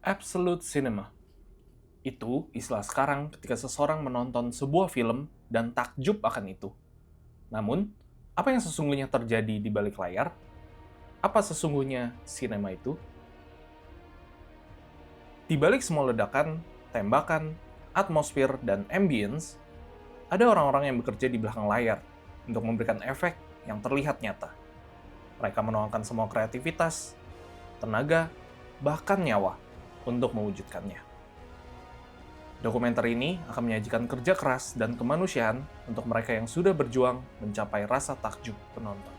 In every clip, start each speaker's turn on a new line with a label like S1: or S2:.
S1: Absolute cinema. Itu istilah sekarang ketika seseorang menonton sebuah film dan takjub akan itu. Namun, apa yang sesungguhnya terjadi di balik layar? Apa sesungguhnya sinema itu? Di balik semua ledakan, tembakan, atmosfer, dan ambience, ada orang-orang yang bekerja di belakang layar untuk memberikan efek yang terlihat nyata. Mereka menuangkan semua kreativitas, tenaga, bahkan nyawa untuk mewujudkannya. Dokumenter ini akan menyajikan kerja keras dan kemanusiaan untuk mereka yang sudah berjuang mencapai rasa takjub penonton.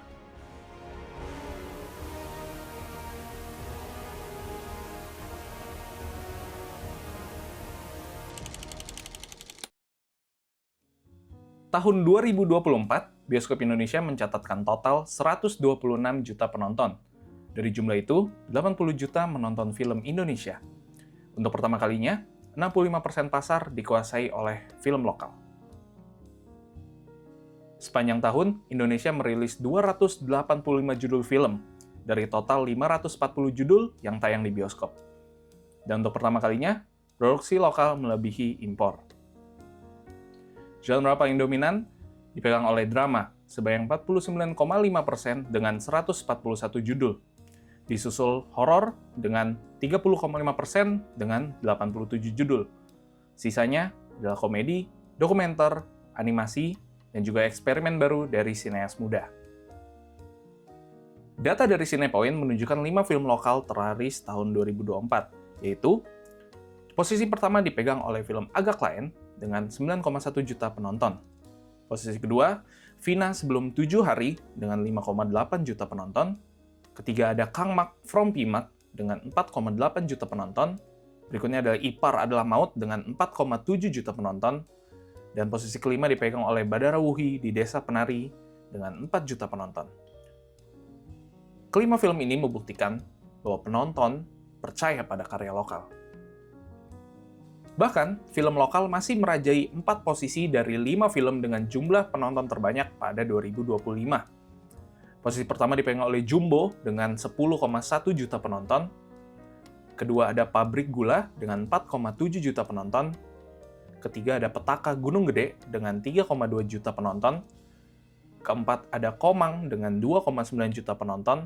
S1: Tahun 2024, bioskop Indonesia mencatatkan total 126 juta penonton. Dari jumlah itu, 80 juta menonton film Indonesia. Untuk pertama kalinya, 65% pasar dikuasai oleh film lokal. Sepanjang tahun, Indonesia merilis 285 judul film dari total 540 judul yang tayang di bioskop. Dan untuk pertama kalinya, produksi lokal melebihi impor. Genre paling dominan dipegang oleh drama sebanyak 49,5% dengan 141 judul. Disusul horor dengan 30,5% dengan 87 judul. Sisanya adalah komedi, dokumenter, animasi, dan juga eksperimen baru dari sineas muda. Data dari Cinepoint menunjukkan 5 film lokal terlaris tahun 2024, yaitu posisi pertama dipegang oleh film Agak Lain dengan 9,1 juta penonton. Posisi kedua, Vina Sebelum 7 Hari dengan 5,8 juta penonton. Ketiga ada Kang Mak From Pimak dengan 4,8 juta penonton. Berikutnya adalah Ipar Adalah Maut dengan 4,7 juta penonton. Dan posisi kelima dipegang oleh Badara Wuhi di Desa Penari dengan 4 juta penonton. Kelima film ini membuktikan bahwa penonton percaya pada karya lokal. Bahkan, film lokal masih merajai 4 posisi dari 5 film dengan jumlah penonton terbanyak pada 2025. Posisi pertama dipegang oleh Jumbo dengan 10,1 juta penonton. Kedua ada Pabrik Gula dengan 4,7 juta penonton. Ketiga ada Petaka Gunung Gede dengan 3,2 juta penonton. Keempat ada Komang dengan 2,9 juta penonton.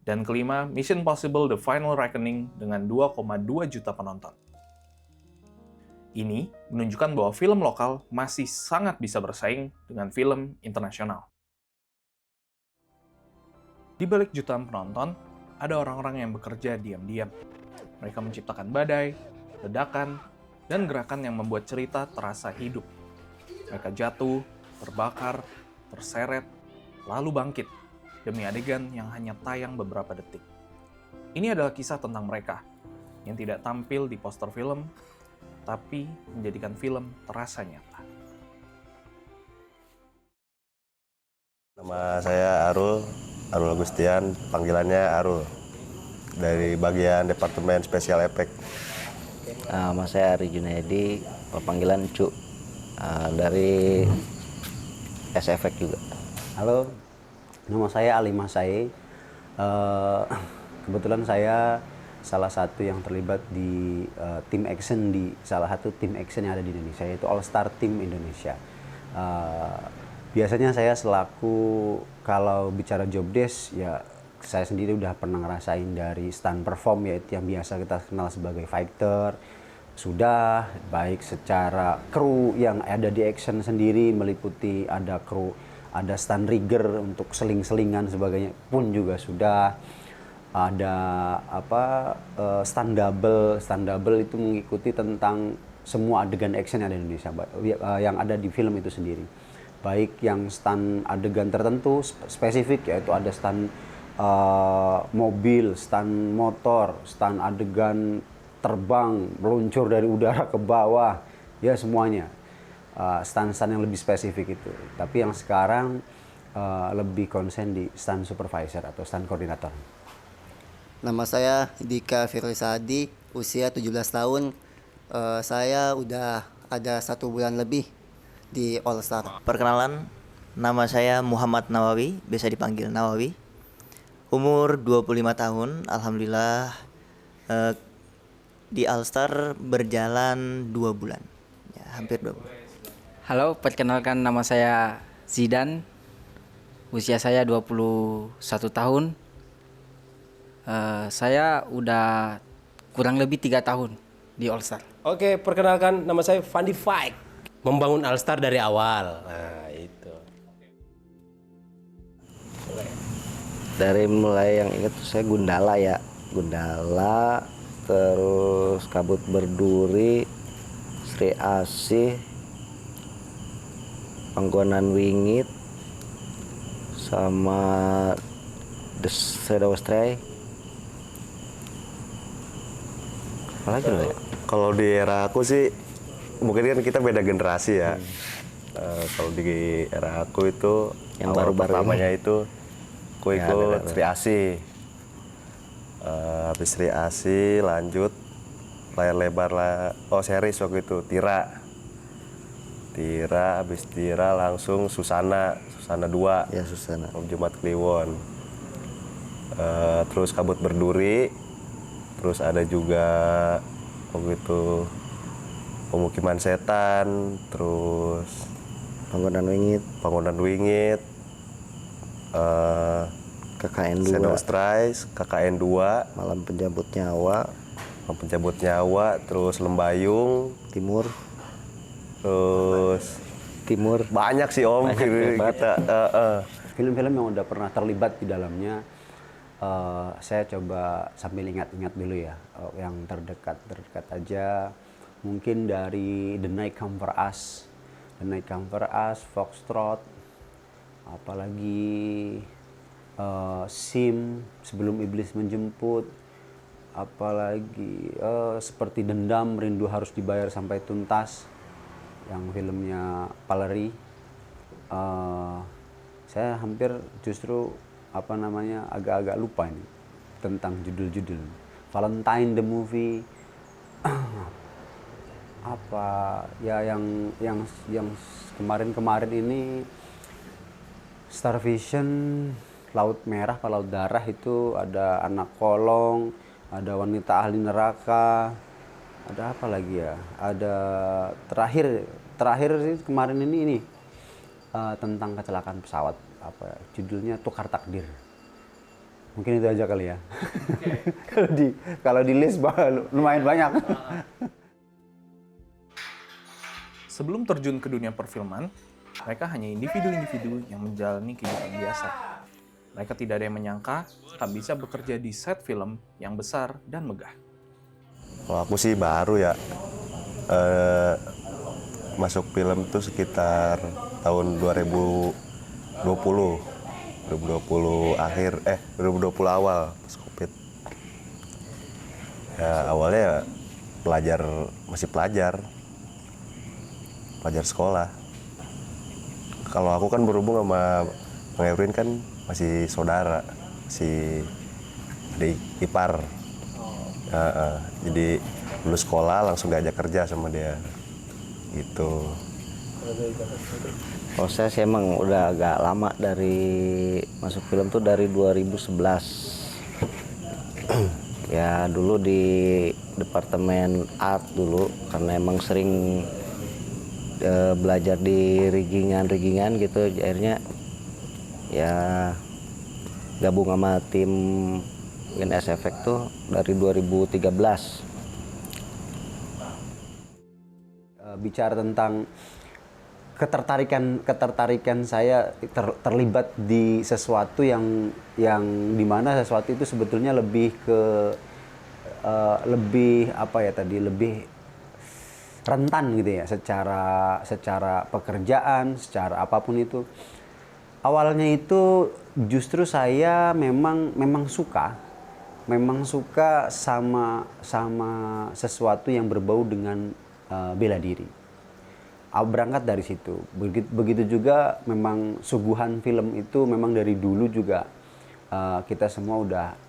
S1: Dan kelima, Mission Possible The Final Reckoning dengan 2,2 juta penonton. Ini menunjukkan bahwa film lokal masih sangat bisa bersaing dengan film internasional. Di balik jutaan penonton, ada orang-orang yang bekerja diam-diam. Mereka menciptakan badai, ledakan, dan gerakan yang membuat cerita terasa hidup. Mereka jatuh, terbakar, terseret, lalu bangkit demi adegan yang hanya tayang beberapa detik. Ini adalah kisah tentang mereka yang tidak tampil di poster film, tapi menjadikan film terasa nyata.
S2: Nama saya Arul Agustian, panggilannya Arul, dari bagian Departemen Special Effect.
S3: Nama saya Ari Junaidi, panggilan Cuk, dari SFX juga.
S4: Halo, nama saya Ali Masai. Kebetulan saya salah satu yang terlibat di tim action di salah satu tim action yang ada di Indonesia, yaitu All Star Team Indonesia. Biasanya saya selaku kalau bicara job desk, ya saya sendiri udah pernah ngerasain dari stand perform, yaitu yang biasa kita kenal sebagai fighter. Sudah baik secara kru yang ada di action sendiri, meliputi ada kru, ada stand rigger untuk seling-selingan sebagainya pun juga sudah. Ada stand double itu mengikuti tentang semua adegan action yang ada di Indonesia, yang ada di film itu sendiri, baik yang stand adegan tertentu spesifik, yaitu ada stand mobil, stand motor, stand adegan terbang, meluncur dari udara ke bawah, ya semuanya stand-stand yang lebih spesifik itu. Tapi yang sekarang lebih konsen di stand supervisor atau stand koordinator.
S5: Nama saya Dika Firlisadi, usia 17 tahun. Saya udah ada 1 bulan lebih di All Star.
S6: Perkenalan, nama saya Muhammad Nawawi, biasa dipanggil Nawawi. Umur 25 tahun, alhamdulillah di All Star berjalan 2 bulan. Ya, hampir 2 bulan.
S7: Halo, perkenalkan nama saya Zidan. Usia saya 21 tahun. Saya udah kurang lebih 3 tahun di All Star.
S8: Oke, perkenalkan nama saya Fandi Faik. Membangun All Star dari awal. Nah, itu.
S3: Dari mulai yang ingat tuh saya Gundala ya. Gundala, terus Kabut Berduri, Sri Asih, Panggonan Wingit, sama The Shadow Stray. Apa lagi ya?
S2: Kalau di era aku sih, mungkin kan kita beda generasi ya. Kalau di era aku itu,
S3: Yang
S2: awal
S3: baru-baru
S2: pertamanya itu, aku
S3: Ya,
S2: ikut
S3: beda-beda.
S2: Sri Asih. Habis Sri Asih lanjut layar lebar series waktu itu Tira, habis Tira langsung Susana 2,
S3: Ya Susana.
S2: Om Jumat Kliwon. Terus Kabut Berduri, terus ada juga waktu itu Pemukiman Setan, terus
S3: Panggonan Wingit, KKN 2,
S2: Shadow Strikes, KKN 2,
S3: Malam Penjabut Nyawa,
S2: Pencabut Nyawa, terus Lembayung,
S3: Timur,
S2: terus banyak sih Om kita.
S4: Film-film yang udah pernah terlibat di dalamnya, saya coba sambil ingat-ingat dulu ya, yang terdekat aja. Mungkin dari The Night Come For Us, Foxtrot, apalagi Sim, Sebelum Iblis Menjemput, apalagi seperti Dendam, Rindu Harus Dibayar Sampai Tuntas, yang filmnya Valeri. Saya hampir justru agak-agak lupa ini tentang judul-judul. Valentine the Movie, yang kemarin ini Star Vision, Laut Merah, Laut Darah, itu ada Anak Kolong, ada Wanita Ahli Neraka, ada apa lagi ya? Ada terakhir sih kemarin ini tentang kecelakaan pesawat, judulnya Tukar Takdir. Mungkin itu aja kali ya. Kalau di list lumayan banyak.
S1: Sebelum terjun ke dunia perfilman, mereka hanya individu-individu yang menjalani kehidupan biasa. Mereka tidak ada yang menyangka tak bisa bekerja di set film yang besar dan megah.
S2: Kalau aku sih baru ya, masuk film tuh sekitar tahun 2020 awal pas Covid. Ya awalnya masih pelajar sekolah. Kalau aku kan berhubung sama Bang Erwin kan masih saudara, si adik ipar. Jadi lulus sekolah langsung diajak kerja sama dia gitu.
S3: Proses emang udah agak lama dari masuk film tuh dari 2011. Ya dulu di departemen art dulu karena emang sering belajar di riggingan gitu, akhirnya ya gabung sama tim SFX tuh dari 2013.
S4: Bicara tentang ketertarikan saya terlibat di sesuatu yang dimana sesuatu itu sebetulnya lebih rentan gitu ya, secara pekerjaan, secara apapun itu. Awalnya itu justru saya memang suka sama sesuatu yang berbau dengan bela diri. Berangkat dari situ. Begitu juga memang suguhan film itu memang dari dulu juga kita semua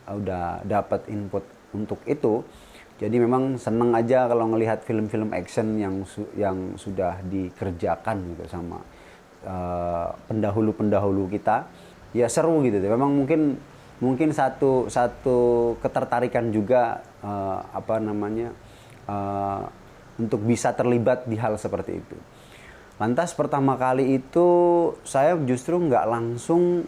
S4: udah dapat input untuk itu. Jadi memang seneng aja kalau ngelihat film-film action yang sudah dikerjakan gitu sama pendahulu kita. Ya seru gitu. Memang mungkin satu ketertarikan juga untuk bisa terlibat di hal seperti itu. Lantas pertama kali itu saya justru nggak langsung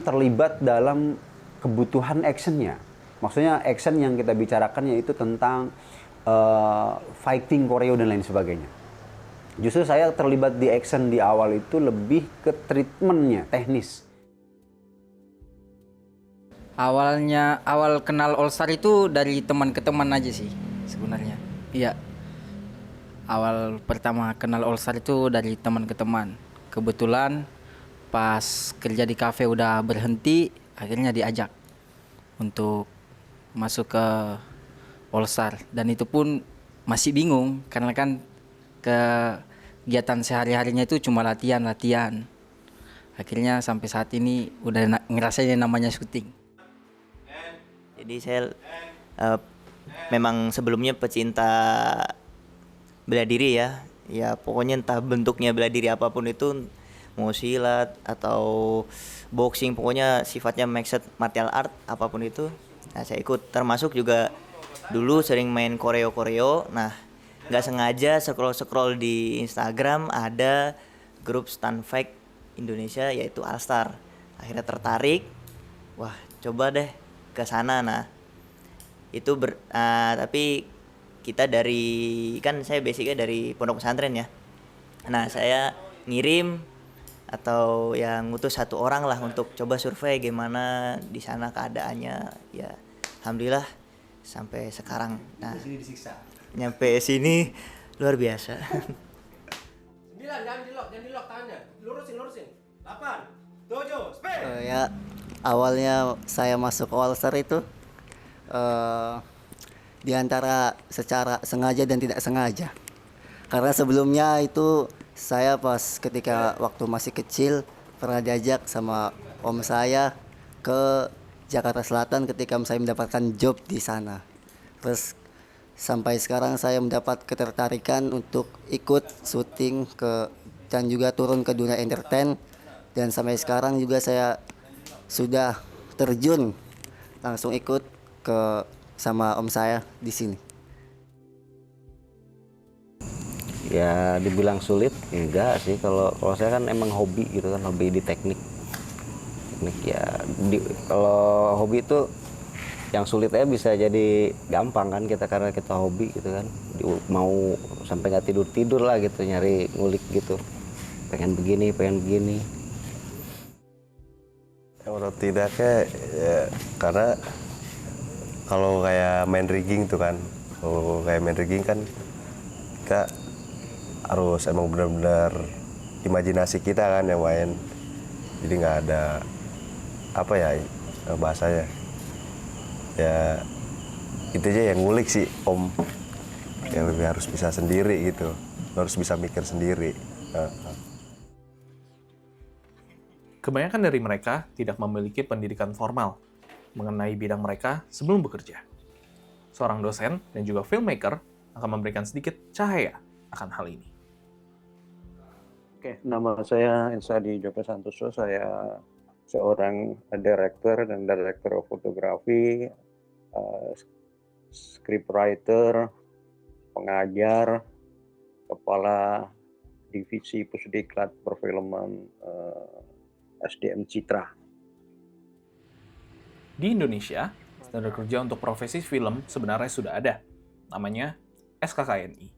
S4: terlibat dalam kebutuhan actionnya. Maksudnya action yang kita bicarakan yaitu tentang fighting, koreo dan lain sebagainya. Justru saya terlibat di action di awal itu lebih ke treatmentnya, teknis.
S7: Awal kenal All Star itu dari teman ke teman aja sih sebenarnya. Iya. Awal pertama kenal All Star itu dari teman ke teman. Kebetulan pas kerja di kafe udah berhenti, akhirnya diajak untuk masuk ke All Star, dan itu pun masih bingung karena kan kegiatan sehari-harinya itu cuma latihan. Akhirnya sampai saat ini udah ngerasain yang namanya syuting.
S6: Jadi saya memang sebelumnya pecinta bela diri ya. Ya pokoknya entah bentuknya bela diri apapun itu, mau silat atau boxing, pokoknya sifatnya mixed martial art apapun itu. Nah saya ikut, termasuk juga dulu sering main koreo. Nah nggak sengaja scroll di Instagram ada grup Stunt Fight Indonesia yaitu All Star. Akhirnya tertarik, wah coba deh ke sana. Nah itu tapi kita kan saya basicnya dari pondok pesantren ya. Nah saya ngirim atau yang ngutus satu orang lah untuk coba survei gimana di sana keadaannya. Ya alhamdulillah sampai sekarang. Nah nyampe sini luar biasa.
S8: 9, jangan di lock tangannya. Lurusin. 8, 7, speed.
S5: Ya, awalnya saya masuk All Star itu di antara secara sengaja dan tidak sengaja. Karena sebelumnya itu saya pas ketika waktu masih kecil pernah diajak sama om saya ke Jakarta Selatan ketika saya mendapatkan job di sana. Terus sampai sekarang saya mendapat ketertarikan untuk ikut syuting dan juga turun ke dunia entertain, dan sampai sekarang juga saya sudah terjun langsung ikut sama om saya di sini.
S3: Ya dibilang sulit enggak sih, kalau saya kan emang hobi gitu kan, hobi di teknik ya. Kalau hobi itu yang sulitnya bisa jadi gampang kan, karena kita hobi gitu kan, mau sampai nggak tidur lah gitu nyari ngulik gitu, pengen begini.
S2: Menurut tidaknya ya, karena kalau kayak main rigging tuh kan, kan kita harus emang benar-benar imajinasi kita kan yang main, jadi nggak ada apa ya bahasanya ya, itu aja yang ngulik sih om, yang lebih harus bisa sendiri gitu, harus bisa mikir sendiri.
S1: Kebanyakan dari mereka tidak memiliki pendidikan formal mengenai bidang mereka sebelum bekerja. Seorang dosen dan juga filmmaker akan memberikan sedikit cahaya akan hal ini.
S9: Oke, nama saya Insadi Joko Santoso. Saya seorang director dan director of fotografi, scriptwriter, pengajar, kepala divisi Pusdiklat Perfilman SDM Citra.
S1: Di Indonesia, standar kerja untuk profesi film sebenarnya sudah ada, namanya SKKNI.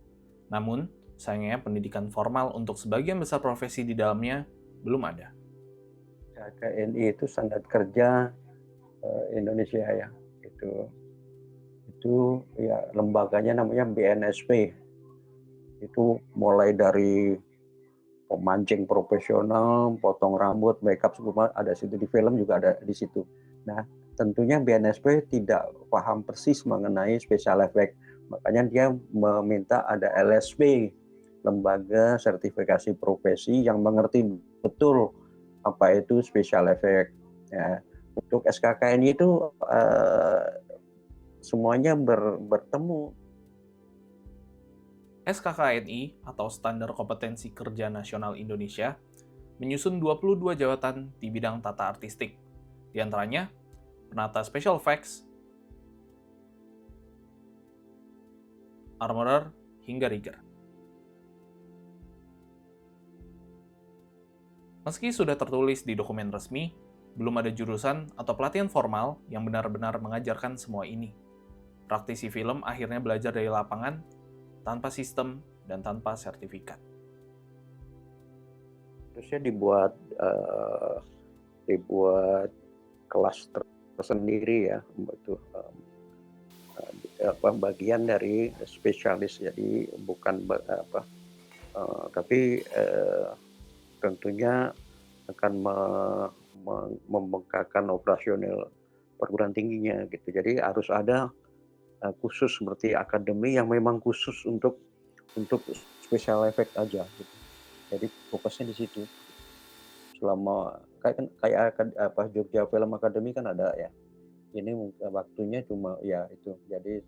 S1: Namun, sayangnya pendidikan formal untuk sebagian besar profesi di dalamnya belum ada.
S9: SKKNI itu standar kerja Indonesia ya, itu ya lembaganya namanya BNSP. Itu mulai dari pemancing profesional, potong rambut, makeup, semua ada situ, di film juga ada di situ. Nah, tentunya BNSP tidak paham persis mengenai special effect, makanya dia meminta ada LSP, lembaga sertifikasi profesi yang mengerti betul apa itu special effect. Ya, untuk SKKNI itu semuanya bertemu.
S1: SKKNI atau Standar Kompetensi Kerja Nasional Indonesia menyusun 22 jabatan di bidang tata artistik, di antaranya penata special effects, armorer, hingga rigger. Meski sudah tertulis di dokumen resmi, belum ada jurusan atau pelatihan formal yang benar-benar mengajarkan semua ini. Praktisi film akhirnya belajar dari lapangan, tanpa sistem dan tanpa sertifikat.
S9: Terusnya dibuat kelas tersendiri ya, itu bagian dari spesialis, jadi bukan tapi tentunya akan membengkakkan operasional perguruan tingginya gitu. Jadi harus ada khusus seperti akademi yang memang khusus untuk special effect aja gitu. Jadi fokusnya di situ. Selama kayak Jogja Film Academy kan ada ya. Ini waktunya cuma ya itu. Jadi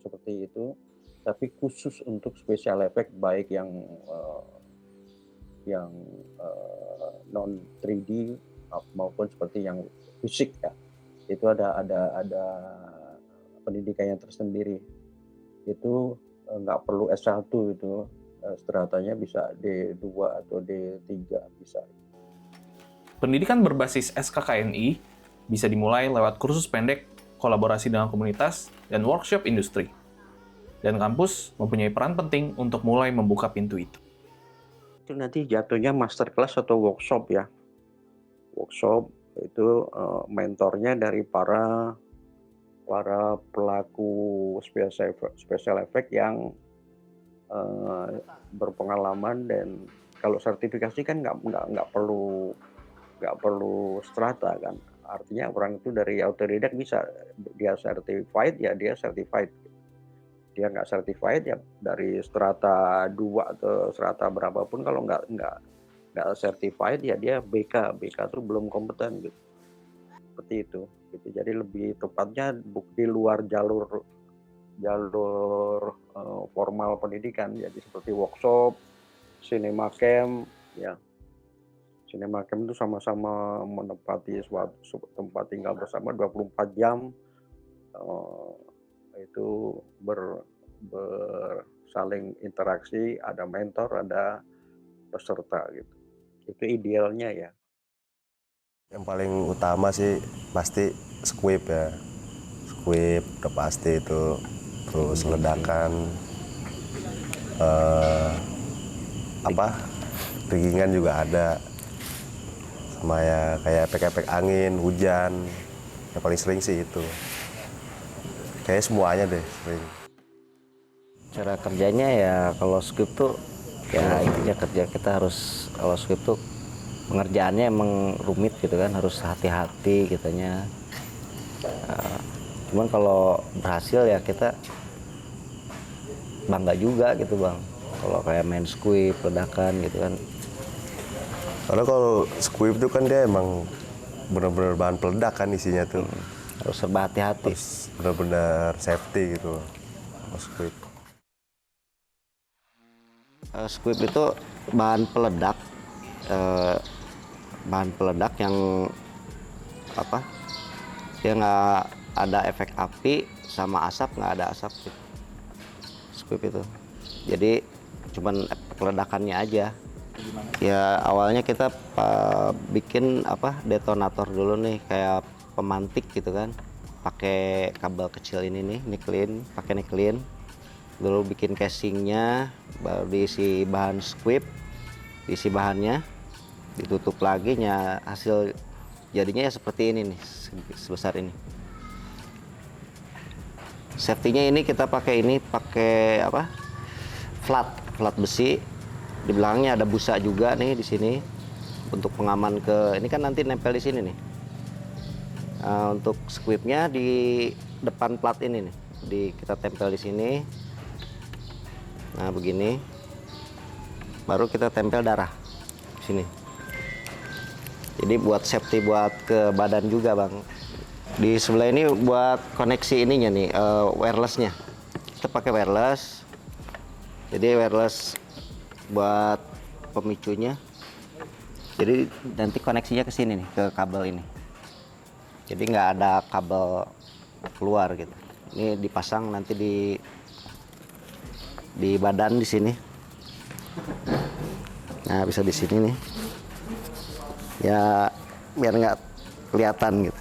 S9: seperti itu. Tapi khusus untuk special effect baik yang non 3D maupun seperti yang fisik ya. Itu ada pendidikannya tersendiri. Itu nggak perlu S1 itu, stratanya bisa D2 atau D3 bisa.
S1: Pendidikan berbasis SKKNI bisa dimulai lewat kursus pendek, kolaborasi dengan komunitas, dan workshop industri. Dan kampus mempunyai peran penting untuk mulai membuka pintu itu.
S9: Itu nanti jatuhnya masterclass atau workshop ya. Workshop itu mentornya dari para pelaku special effect yang berpengalaman, dan kalau sertifikasi kan nggak perlu strata kan, artinya orang itu dari autodidak bisa, dia certified ya dia certified, dia nggak certified ya dari strata 2 atau strata berapapun, kalau nggak certified ya dia BK itu belum kompeten gitu, seperti itu gitu. Jadi lebih tepatnya di luar jalur formal pendidikan, jadi seperti workshop, cinema camp ya. Cinema camp itu sama-sama menempati suatu tempat tinggal bersama 24 jam, itu saling interaksi, ada mentor, ada peserta gitu. Itu idealnya ya.
S2: Yang paling utama sih pasti squib ya. Squib udah pasti itu. Terus ledakan, riggingan juga ada. Sama ya kayak efek-efek angin, hujan. Yang paling sering sih itu. Kayaknya semuanya deh sering.
S3: Cara kerjanya ya kalau squib tuh ya intinya kerja kita harus, kalau squib tuh pengerjaannya emang rumit gitu kan, harus hati-hati kitanya. Cuman kalau berhasil ya kita bangga juga gitu bang, kalau kayak main squib, ledakan gitu kan.
S2: Karena kalau squib itu kan dia emang benar-benar bahan peledak kan isinya tuh.
S3: Harus serba hati-hati.
S2: Benar-benar safety gitu squib.
S3: Squib itu bahan peledak yang dia nggak ada efek api sama asap, nggak ada asap gitu. Squib itu jadi cuman peledakannya aja. Ya awalnya kita bikin detonator dulu nih, kayak pemantik gitu kan, pakai kabel kecil ini nih, pakai nikelin dulu, bikin casingnya, baru diisi bahan squib, diisi bahannya, ditutup lagi, hasil jadinya ya seperti ini nih, sebesar ini. Safety-nya ini kita pakai flat besi, di belakangnya ada busa juga nih di sini untuk pengaman ini kan nanti nempel di sini nih. Untuk squibnya di depan plat ini nih, kita tempel di sini. Nah begini, baru kita tempel darah di sini. Jadi buat safety, buat ke badan juga bang. Di sebelah ini buat koneksi ininya nih, wirelessnya. Kita pakai wireless. Jadi wireless buat pemicunya. Jadi nanti koneksinya ke sini nih, ke kabel ini. Jadi nggak ada kabel keluar gitu. Ini dipasang nanti di di badan di sini. Nah, bisa di sini nih. Ya biar nggak kelihatan gitu.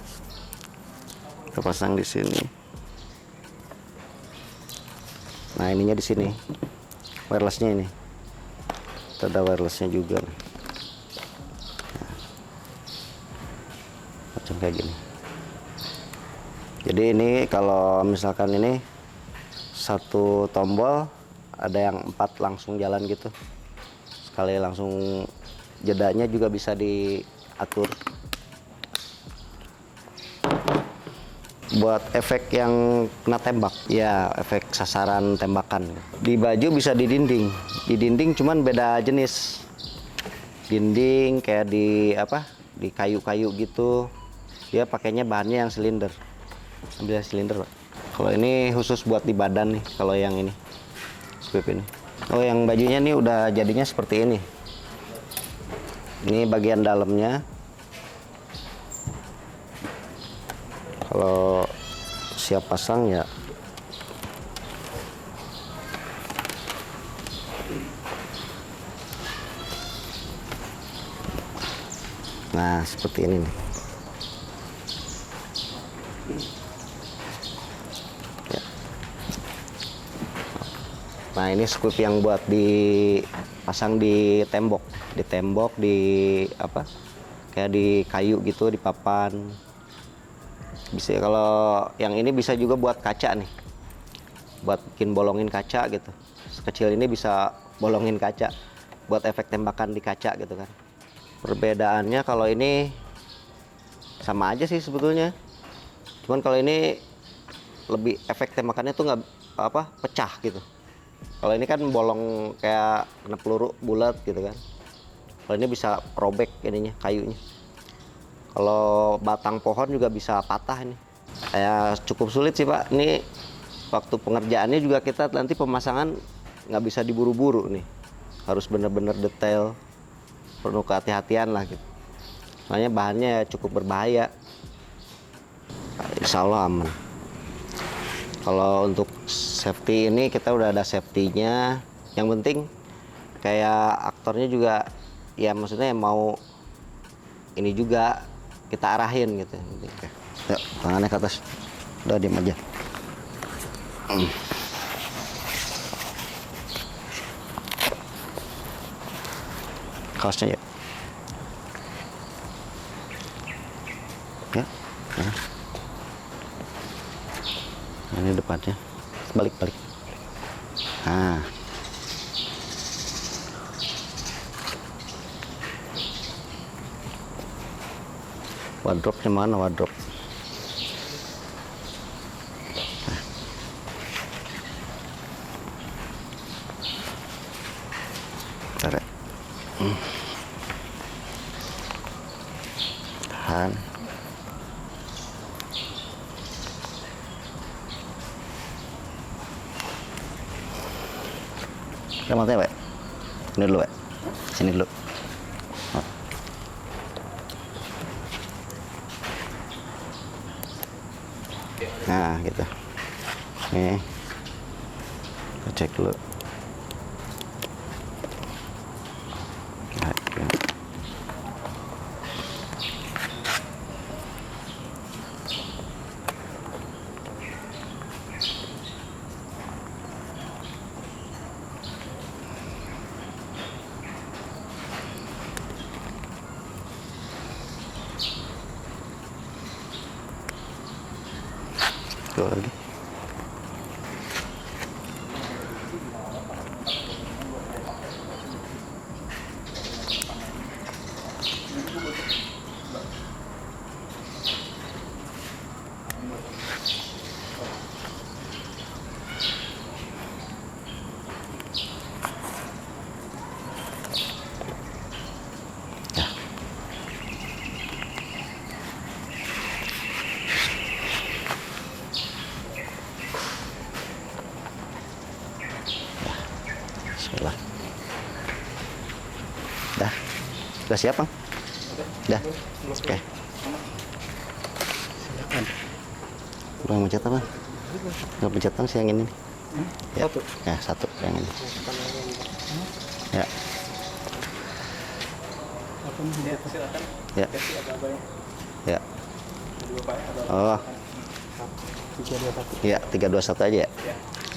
S3: Kita pasang di sini. Nah, ininya di sini. Wirelessnya ini. Kita ada wirelessnya juga. Nah, macam kayak gini. Jadi ini kalau misalkan ini satu tombol ada yang 4 langsung jalan gitu. Sekali langsung jedanya juga bisa diatur. Buat efek yang kena tembak, ya efek sasaran tembakan. Di baju bisa di dinding. Di dinding cuman beda jenis. Dinding kayak di apa? Di kayu-kayu gitu. Dia pakainya bahannya yang silinder. Ambil silinder, Pak. Kalau ini khusus buat di badan nih, kalau yang ini. Squib ini. Oh, yang bajunya nih udah jadinya seperti ini. Ini bagian dalamnya. Kalau siap pasang ya nah seperti ini nih. Ya. Nah, ini squib yang buat dipasang di tembok, di apa? Kayak di kayu gitu, di papan. Bisa, kalau yang ini bisa juga buat kaca nih, buat bikin bolongin kaca gitu. Sekecil ini bisa bolongin kaca, buat efek tembakan di kaca gitu kan. Perbedaannya kalau ini sama aja sih sebetulnya, cuman kalau ini lebih efek tembakannya tuh nggak apa pecah gitu. Kalau ini kan bolong kayak kena peluru bulat gitu kan. Kalau ini bisa robek ininya, kayunya. Kalau batang pohon juga bisa patah ini. Ya cukup sulit sih, Pak. Ini waktu pengerjaannya juga kita nanti pemasangan nggak bisa diburu-buru nih. Harus benar-benar detail, perlu kehati-hatian lah gitu. Soalnya bahannya cukup berbahaya. Insya Allah aman. Kalau untuk safety ini kita udah ada safety-nya. Yang penting kayak aktornya juga, ya maksudnya mau ini juga kita arahin gitu. Yuk, tangannya ke atas. Udah diam aja. Kaosnya ya. Ya. Nah. Ini depannya. Balik-balik. Nah. Wardrobe-nya mana wardrobe? Nah. Tarik. Tahan. Remote-nya, Pak. Ini dulu, Pak. Sini dulu. Nah, gitu. Nih. Kita cek dulu. Nah, ya. Tuh lagi. Bismillah. Dah. Sudah siap, Bang? Dah. Oke. Silakan. Udah pencet apa? Udah pencet, Bang, si yang ini. Ya. Satu. Ya, satu. yang ini. Ya. Ya. Ya. Oh. Ya, 3 2 1 aja ya.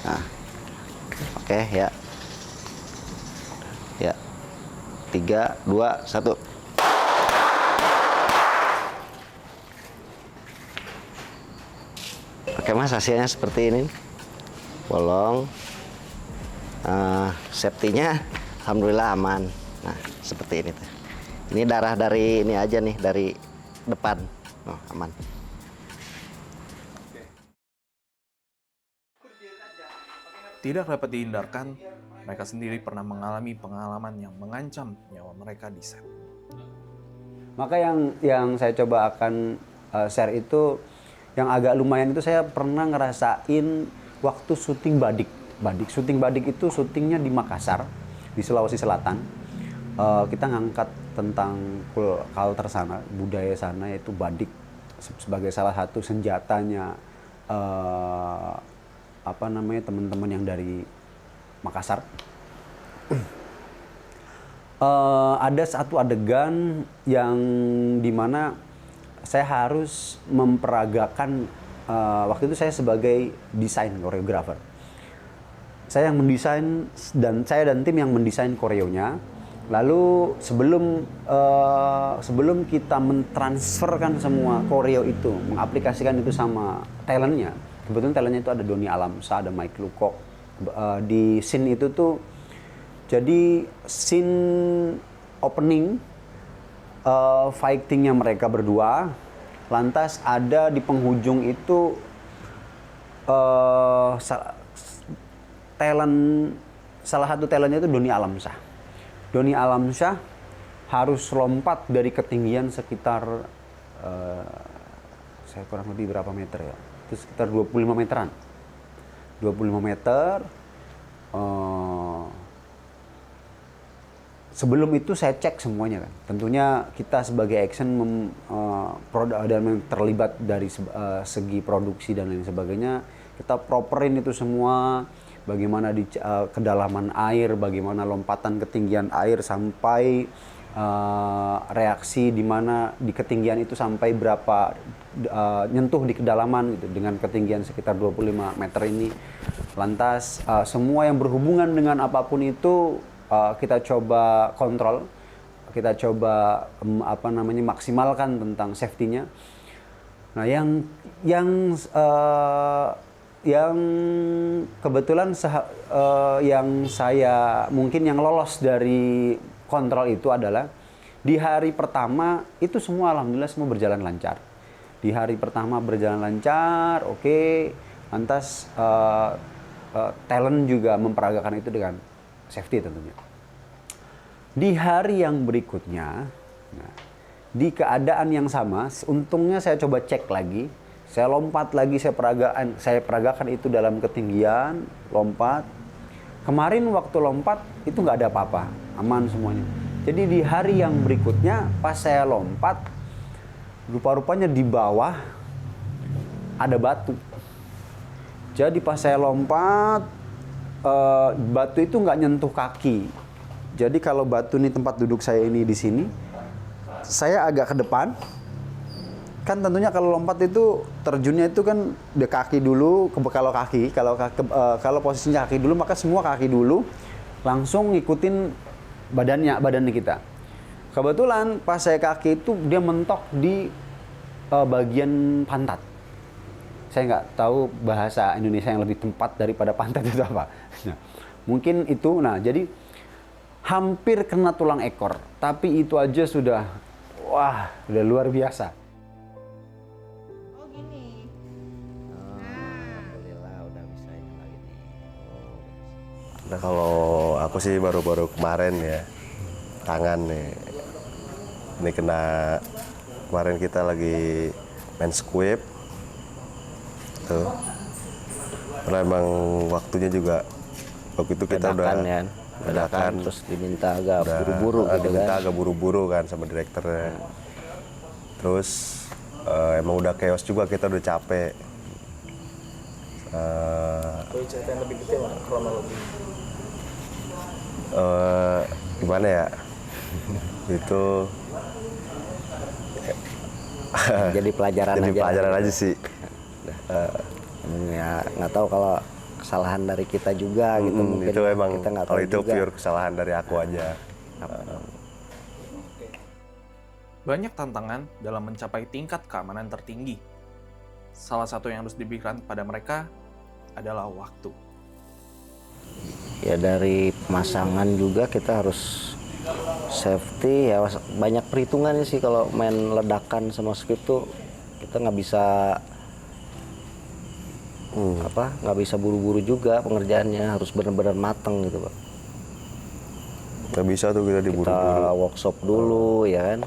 S3: Nah. Oke, ya. Ya. 3 2 1. Oke Mas, hasilnya seperti ini. Bolong. Safety-nya alhamdulillah aman. Nah, seperti ini tuh. Ini darah dari ini aja nih, dari depan. Oh, aman.
S1: Tidak dapat dihindarkan, mereka sendiri pernah mengalami pengalaman yang mengancam nyawa mereka di set.
S4: Maka yang saya coba akan share itu, yang agak lumayan itu saya pernah ngerasain waktu syuting Badik. Syuting Badik itu syutingnya di Makassar, di Sulawesi Selatan. Kita ngangkat tentang culture sana, budaya sana, yaitu Badik sebagai salah satu senjatanya teman-teman yang dari Makassar. Ada satu adegan yang dimana saya harus memperagakan, waktu itu saya sebagai desain koreografer. Saya yang mendesain dan tim yang mendesain koreonya. Lalu sebelum kita mentransferkan semua koreo itu, mengaplikasikan itu sama talentnya, kebetulan talentnya itu ada Doni Alamsa, ada Mike Lukok. Di scene itu tuh, jadi scene opening fightingnya mereka berdua, lantas ada di penghujung itu salah satu talentnya itu Doni Alamsyah. Doni Alamsyah harus lompat dari ketinggian sekitar saya kurang lebih berapa meter ya? Itu sekitar 25 meteran. 25 meter. Sebelum itu saya cek semuanya kan. Tentunya kita sebagai action dan terlibat dari segi produksi dan lain sebagainya, kita properin itu semua. Bagaimana di kedalaman air, bagaimana lompatan ketinggian air sampai reaksi di mana di ketinggian itu sampai berapa nyentuh di kedalaman gitu, dengan ketinggian sekitar 25 meter ini. Lantas semua yang berhubungan dengan apapun itu kita coba kontrol, kita coba maksimalkan tentang safety-nya. Nah, yang kebetulan yang saya mungkin yang lolos dari kontrol itu adalah di hari pertama itu semua alhamdulillah semua berjalan lancar. Di hari pertama berjalan lancar, oke. Lantas talent juga memperagakan itu dengan safety tentunya. Di hari yang berikutnya, di keadaan yang sama, untungnya saya coba cek lagi. Saya lompat lagi, saya peragakan itu dalam ketinggian, lompat. Kemarin waktu lompat itu nggak ada apa-apa, aman semuanya. Jadi di hari yang berikutnya pas saya lompat, rupa-rupanya di bawah ada batu. Jadi pas saya lompat, batu itu nggak nyentuh kaki. Jadi kalau batu ini tempat duduk saya ini di sini, saya agak ke depan. Kan tentunya kalau lompat itu terjunnya itu kan di kaki dulu, kalau posisinya kaki dulu maka semua kaki dulu langsung ngikutin badannya kita. Kebetulan pas saya kaki itu dia mentok di bagian pantat. Saya nggak tahu bahasa Indonesia yang lebih tepat daripada pantat itu apa. Nah, mungkin itu, jadi hampir kena tulang ekor, tapi itu aja sudah luar biasa.
S2: Nah, kalau aku sih baru-baru kemarin ya, tangan nih. Ini kemarin kita lagi main squib. Tuh. Karena emang waktunya juga waktu itu kita
S3: dadakan, terus diminta agak buru-buru gitu kan.
S2: Diminta agak buru-buru kan sama direkturnya. Terus emang udah chaos juga, kita udah capek.
S1: Boleh ceritain lebih detail kronologi?
S2: Gimana ya? Itu
S3: Jadi pelajaran
S2: jadi
S3: aja.
S2: pelajaran aja sih.
S3: Ya nggak tahu kalau kesalahan dari kita juga gitu mungkin.
S2: Itu emang
S3: kita nggak
S2: kalau
S3: tahu
S2: itu
S3: juga.
S2: pure kesalahan dari aku aja.
S1: Banyak tantangan dalam mencapai tingkat keamanan tertinggi. Salah satu yang harus diberikan pada mereka adalah waktu.
S3: Ya dari pemasangan juga kita harus safety ya, banyak perhitungannya sih. Kalau main ledakan sama skrip tuh kita nggak bisa nggak bisa buru-buru juga pengerjaannya, harus benar-benar mateng gitu Pak.
S2: Nggak bisa tuh kita diburu-buru.
S3: Kita workshop dulu ya kan.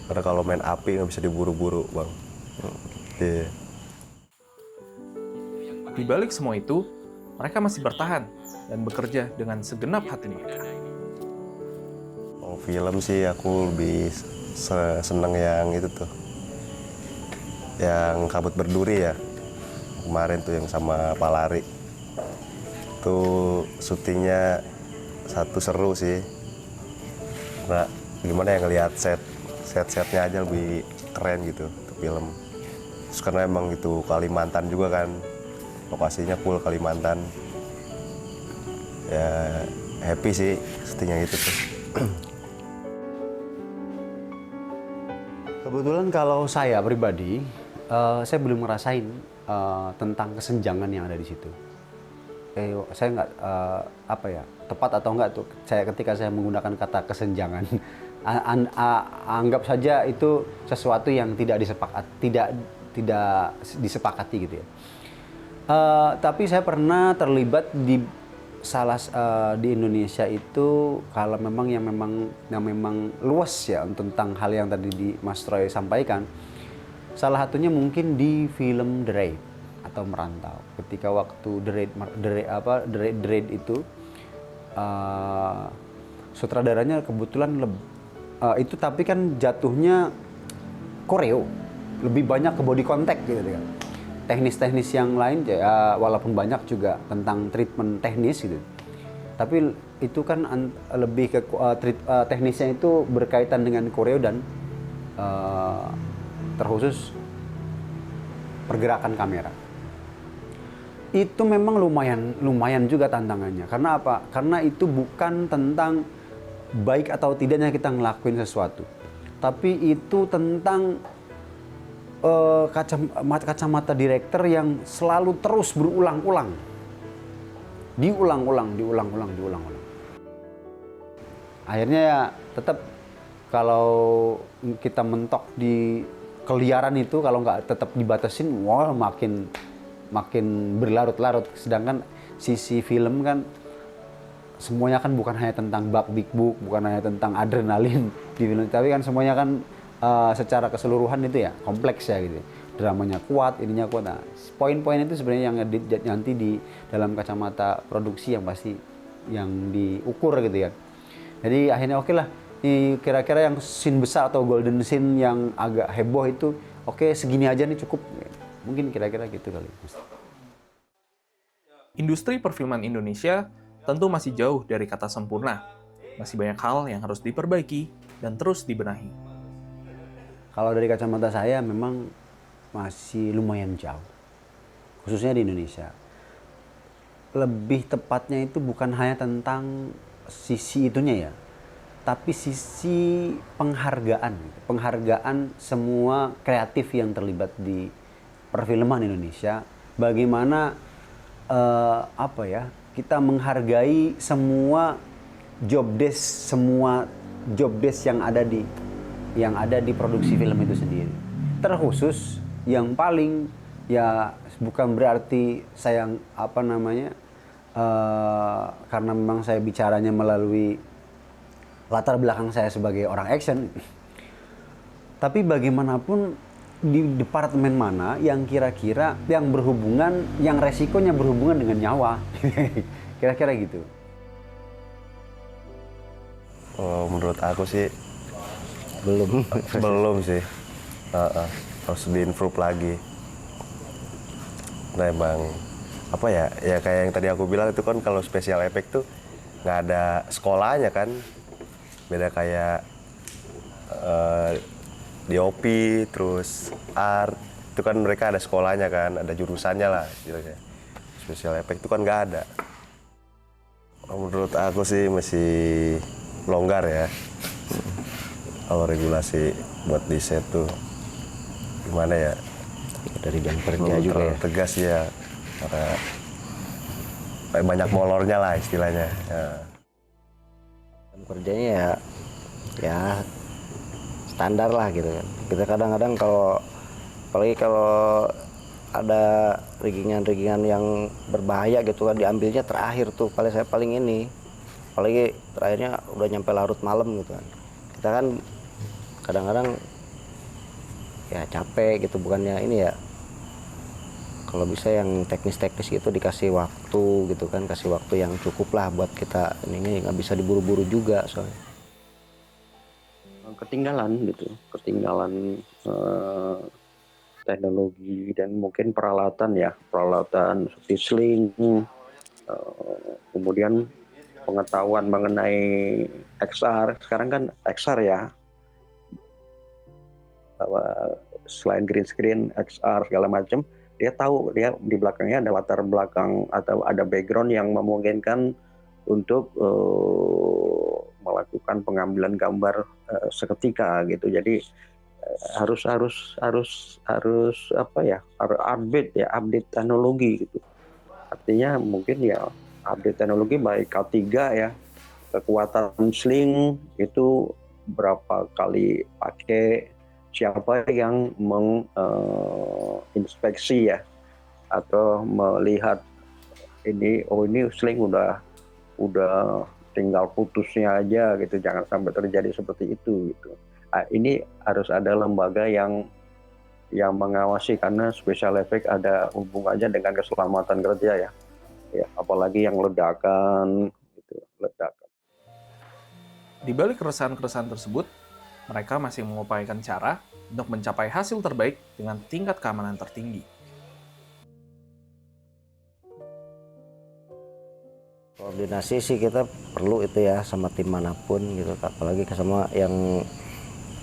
S2: Karena kalau main api nggak bisa diburu-buru, Bang. Iya.
S1: Di balik semua itu, mereka masih bertahan dan bekerja dengan segenap hati mereka.
S2: Kalau film sih aku lebih seneng yang itu tuh. Yang Kabut Berduri ya. Kemarin tuh yang sama Palari. Itu syutingnya satu seru sih. Nah, gimana ya ngelihat set-setnya aja lebih keren gitu untuk film. Terus karena emang itu Kalimantan juga kan, lokasinya full Kalimantan. Ya happy sih syutingnya gitu tuh.
S4: Kebetulan kalau saya pribadi, saya belum ngerasain tentang kesenjangan yang ada di situ. Saya nggak tepat atau enggak tuh saya ketika saya menggunakan kata kesenjangan. Anggap saja itu sesuatu yang tidak disepakati gitu ya. Tapi saya pernah terlibat di di Indonesia itu, kalau memang yang memang luas ya tentang hal yang tadi Mas Troy sampaikan. Salah satunya mungkin di film The Raid atau Merantau. Ketika waktu The Raid itu sutradaranya kebetulan itu, tapi kan jatuhnya koreo, lebih banyak ke body contact gitu kan. Teknis-teknis yang lain ya walaupun banyak juga tentang treatment teknis gitu. Tapi itu kan lebih ke teknisnya itu berkaitan dengan koreo dan terkhusus pergerakan kamera. Itu memang lumayan juga tantangannya. Karena apa? Karena itu bukan tentang baik atau tidaknya kita ngelakuin sesuatu, tapi itu tentang kacamata direktur yang selalu terus berulang-ulang, diulang-ulang. Akhirnya ya tetap kalau kita mentok di keliaran itu, kalau nggak tetap dibatasin, wah makin berlarut-larut. Sedangkan sisi film kan semuanya kan bukan hanya tentang big book, bukan hanya tentang adrenalin di film, tapi kan semuanya kan secara keseluruhan itu ya kompleks ya gitu. Dramanya kuat, ininya kuat. Nah, poin-poin itu sebenarnya yang nanti di dalam kacamata produksi yang pasti yang diukur gitu ya. Jadi akhirnya oke lah, kira-kira yang scene besar atau golden scene yang agak heboh itu oke, segini aja nih cukup. Mungkin kira-kira gitu kali.
S1: Industri perfilman Indonesia tentu masih jauh dari kata sempurna. Masih banyak hal yang harus diperbaiki dan terus dibenahi.
S4: Kalau dari kacamata saya memang masih lumayan jauh, khususnya di Indonesia. Lebih tepatnya itu bukan hanya tentang sisi itunya ya, tapi sisi penghargaan semua kreatif yang terlibat di perfilman Indonesia. Bagaimana kita menghargai semua job desk yang ada di produksi film itu sendiri. Terkhusus yang paling ya bukan berarti saya karena memang saya bicaranya melalui latar belakang saya sebagai orang action. Tapi bagaimanapun di departemen mana yang kira-kira yang resikonya berhubungan dengan nyawa. Kira-kira gitu.
S2: Menurut aku sih belum sih. Harus di-improve lagi. Nah emang ya kayak yang tadi aku bilang itu kan, kalau special effect tuh nggak ada sekolahnya kan, beda kayak DOP terus art itu kan mereka ada sekolahnya kan, ada jurusannya lah istilahnya. Special effect itu kan nggak ada. Menurut aku sih masih longgar ya. Kalau regulasi buat di set tuh gimana ya?
S3: Dari jam kerja juga ya.
S2: Tegas ya, karena kayak banyak molornya lah istilahnya. Ya.
S3: Jam kerjanya ya standar lah gitu kan. Kita kadang-kadang apalagi kalau ada riggingan yang berbahaya gitu kan, diambilnya terakhir tuh paling ini. Apalagi terakhirnya udah nyampe larut malam gitu kan. Kita kan kadang-kadang ya capek gitu, bukannya ini ya. Kalau bisa yang teknis-teknis gitu dikasih waktu gitu kan, kasih waktu yang cukup lah buat kita, ini nggak bisa diburu-buru juga soalnya.
S9: Ketinggalan teknologi dan mungkin peralatan seperti sling, kemudian pengetahuan mengenai XR. Sekarang kan XR ya, bahwa selain green screen, XR segala macam, dia tahu dia di belakangnya ada latar belakang atau ada background yang memungkinkan untuk melakukan pengambilan gambar seketika gitu. Jadi harus update teknologi gitu. Artinya mungkin ya update teknologi baik K3 ya, kekuatan sling itu berapa kali pakai, siapa yang menginspeksi ya, atau melihat ini sling udah tinggal putusnya aja gitu, jangan sampai terjadi seperti itu gitu. Ini harus ada lembaga yang mengawasi, karena special effect ada hubungannya dengan keselamatan kerja ya, apalagi yang ledakan gitu,
S1: Di balik keresahan-keresahan tersebut, mereka masih mengupayakan cara untuk mencapai hasil terbaik dengan tingkat keamanan tertinggi.
S3: Koordinasi sih kita perlu itu ya sama tim manapun gitu, apalagi sama yang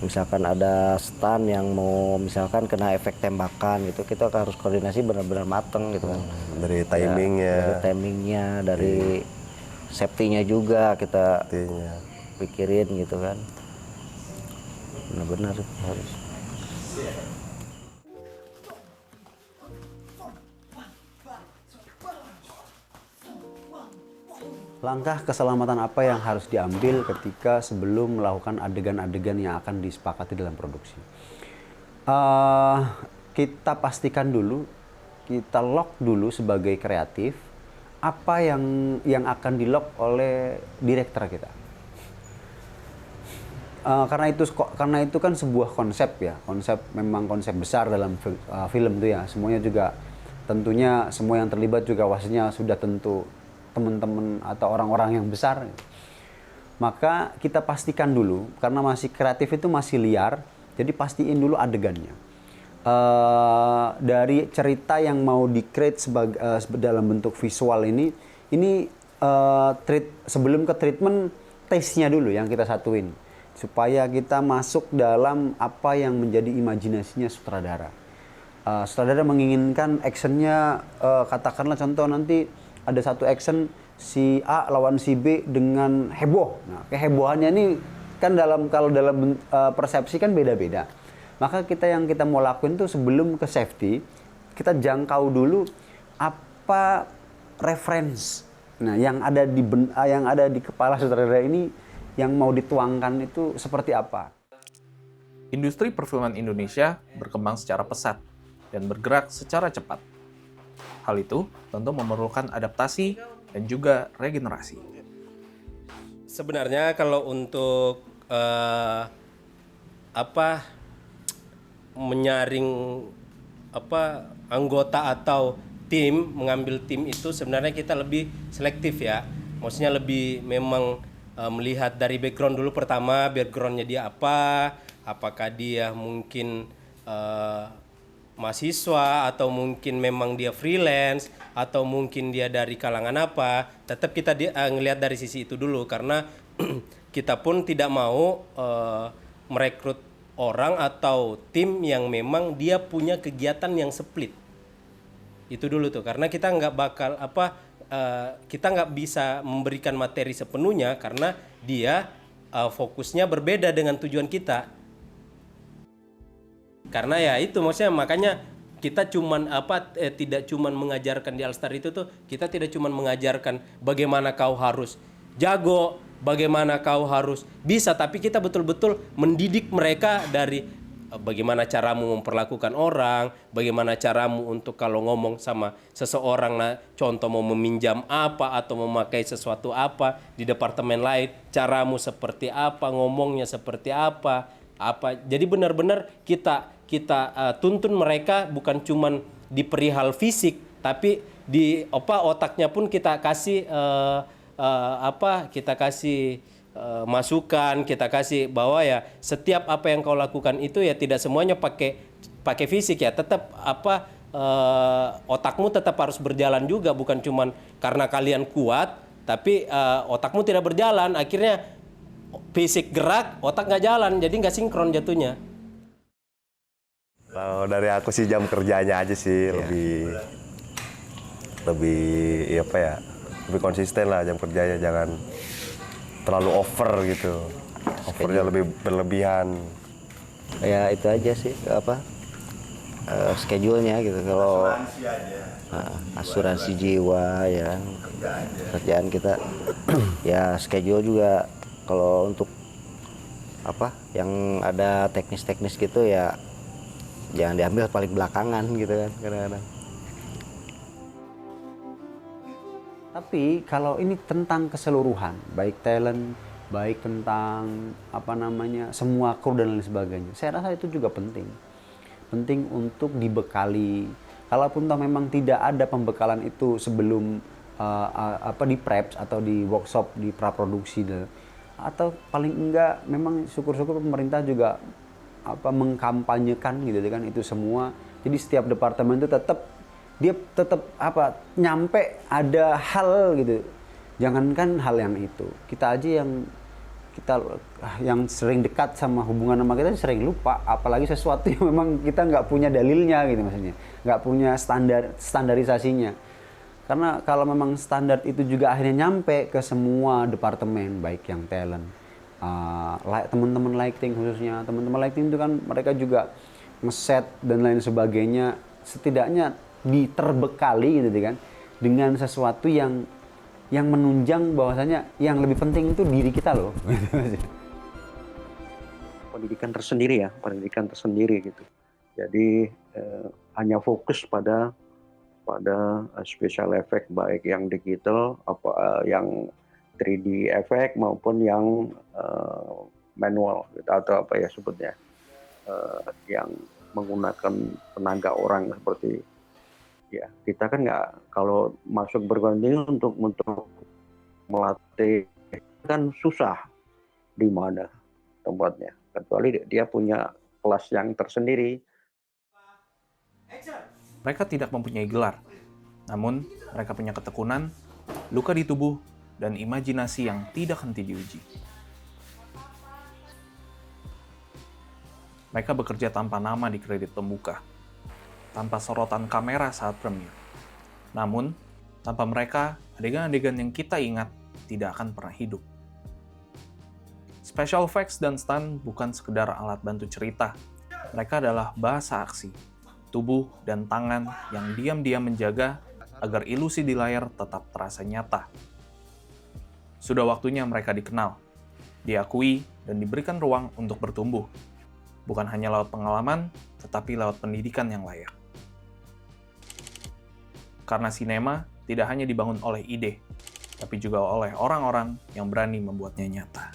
S3: misalkan ada stand yang mau misalkan kena efek tembakan gitu, kita harus koordinasi benar-benar mateng gitu kan.
S2: Dari timingnya,
S3: dari safety-nya juga kita pikirin gitu kan. Benar-benar harus.
S4: Langkah keselamatan apa yang harus diambil ketika sebelum melakukan adegan-adegan yang akan disepakati dalam produksi? Kita pastikan dulu, kita lock dulu sebagai kreatif apa yang akan di lock oleh direktur kita. Karena itu kan sebuah konsep ya, memang konsep besar dalam film itu ya. Semuanya juga tentunya semua yang terlibat juga wasiknya sudah tentu teman-teman atau orang-orang yang besar. Maka kita pastikan dulu, karena masih kreatif itu masih liar, jadi pastiin dulu adegannya. Dari cerita yang mau di-create dalam bentuk visual ini sebelum ke treatment, taste-nya dulu yang kita satuin, supaya kita masuk dalam apa yang menjadi imajinasinya sutradara. Sutradara menginginkan actionnya, katakanlah contoh nanti ada satu action si A lawan si B dengan heboh. Nah, kehebohannya ini kan kalau dalam persepsi kan beda-beda. Maka yang kita mau lakuin tuh sebelum ke safety, kita jangkau dulu apa reference. Nah, yang ada di kepala sutradara ini yang mau dituangkan itu seperti apa.
S1: Industri perfilman Indonesia berkembang secara pesat dan bergerak secara cepat. Hal itu tentu memerlukan adaptasi dan juga regenerasi.
S8: Sebenarnya kalau untuk menyaring anggota atau mengambil tim itu sebenarnya kita lebih selektif ya. Maksudnya lebih memang melihat dari background dulu pertama, backgroundnya dia apakah dia mungkin mahasiswa atau mungkin memang dia freelance atau mungkin dia dari kalangan apa, tetap kita ngelihat dari sisi itu dulu karena kita pun tidak mau merekrut orang atau tim yang memang dia punya kegiatan yang split. Itu dulu tuh, karena kita nggak bakal kita nggak bisa memberikan materi sepenuhnya karena dia fokusnya berbeda dengan tujuan kita. Karena ya itu maksudnya makanya kita tidak cuman mengajarkan di Alstar itu tuh, kita tidak cuman mengajarkan bagaimana kau harus jago, bagaimana kau harus bisa, tapi kita betul-betul mendidik mereka dari bagaimana caramu memperlakukan orang, bagaimana caramu untuk kalau ngomong sama seseorang, nah contoh mau meminjam apa atau memakai sesuatu apa di departemen lain, caramu seperti apa, ngomongnya seperti apa. Jadi benar-benar kita tuntun mereka bukan cuman di perihal fisik, tapi di otaknya pun kita kasih masukan, kita kasih bahwa ya setiap apa yang kau lakukan itu ya tidak semuanya pakai fisik ya, tetap otakmu tetap harus berjalan juga, bukan cuman karena kalian kuat tapi otakmu tidak berjalan, akhirnya fisik gerak, otak nggak jalan, jadi nggak sinkron jatuhnya.
S2: Kalau dari aku sih jam kerjanya aja sih lebih lebih konsisten lah jam kerjanya, jangan terlalu over gitu, overnya lebih berlebihan.
S3: Ya itu aja sih schedule-nya gitu. Kalau asuransi jiwa ya kerjaan kita ya schedule juga. Kalau untuk yang ada teknis-teknis gitu ya jangan diambil paling belakangan gitu kan kadang-kadang.
S4: Tapi kalau ini tentang keseluruhan, baik talent, baik tentang semua kru dan lain sebagainya, saya rasa itu juga penting. Penting untuk dibekali. Kalaupun toh memang tidak ada pembekalan itu sebelum di preps atau di workshop, di praproduksi, atau paling enggak memang syukur-syukur pemerintah juga mengkampanyekan gitu kan itu semua. Jadi setiap departemen itu tetap nyampe ada hal gitu. Jangankan hal yang itu, kita aja yang sering dekat sama hubungan sama kita sering lupa, apalagi sesuatu yang memang kita nggak punya dalilnya gitu, maksudnya nggak punya standarisasinya. Karena kalau memang standar itu juga akhirnya nyampe ke semua departemen, baik yang talent, teman-teman lighting khususnya, teman-teman lighting itu kan mereka juga ngeset dan lain sebagainya, setidaknya diterbekali gitu kan dengan sesuatu yang menunjang bahwasanya yang lebih penting itu diri kita loh.
S9: Pendidikan tersendiri gitu. Jadi hanya fokus pada special effect, baik yang digital yang 3D effect maupun yang manual gitu, atau sebutnya yang menggunakan tenaga orang seperti ya, kita kan nggak, kalau masuk berguruan untuk melatih kan susah di mana tempatnya, kecuali dia punya kelas yang tersendiri.
S1: Mereka tidak mempunyai gelar, namun mereka punya ketekunan, luka di tubuh, dan imajinasi yang tidak henti diuji. Mereka bekerja tanpa nama di kredit pembuka, tanpa sorotan kamera saat premiere. Namun, tanpa mereka, adegan-adegan yang kita ingat tidak akan pernah hidup. Special effects dan stunt bukan sekedar alat bantu cerita. Mereka adalah bahasa aksi, tubuh dan tangan yang diam-diam menjaga agar ilusi di layar tetap terasa nyata. Sudah waktunya mereka dikenal, diakui, dan diberikan ruang untuk bertumbuh. Bukan hanya lewat pengalaman, tetapi lewat pendidikan yang layak. Karena sinema tidak hanya dibangun oleh ide, tapi juga oleh orang-orang yang berani membuatnya nyata.